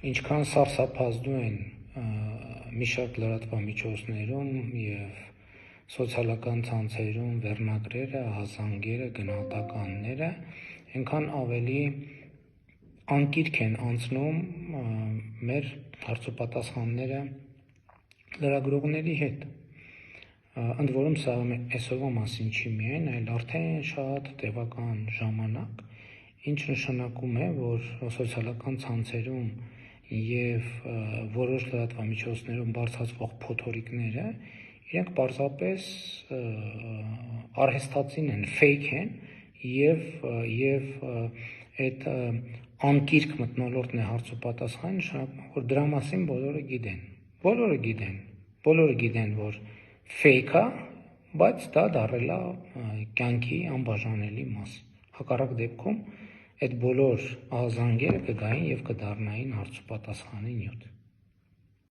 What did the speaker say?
ինչքան սարսափազդու են մի շարք լրատվամիջոցներում և սոցիալական ցանցերում վերնագրերը, ահազանգերը, գնահատականները, այնքան ավելի անկիրք են անցնում մեր հարցոպատասխանները լրագրողների հետ։ Ընդ որում սա այսօրվա մասին չի միայն, այլ արդեն շատ տևական ժամանակ, ինչ նշանակում է, որ սոցիալական ցանցերում և որոշ լրատվամիջոցներում բարձրացվող փոթորիկները իրենք պարզապես արհեստածին են, fake են և այդ անկիրք մթնոլորտն է հարցոպատասխան, նշանակում որ դրա մասին բոլորը գիտեն, որ fake է, բայց դա դառել է կյանքի անբաժանելի մաս։ Հակառակ դեպքում այդ բոլոր ահազանգերը կգային և կդառնային հարցոպատասխանի նյութ։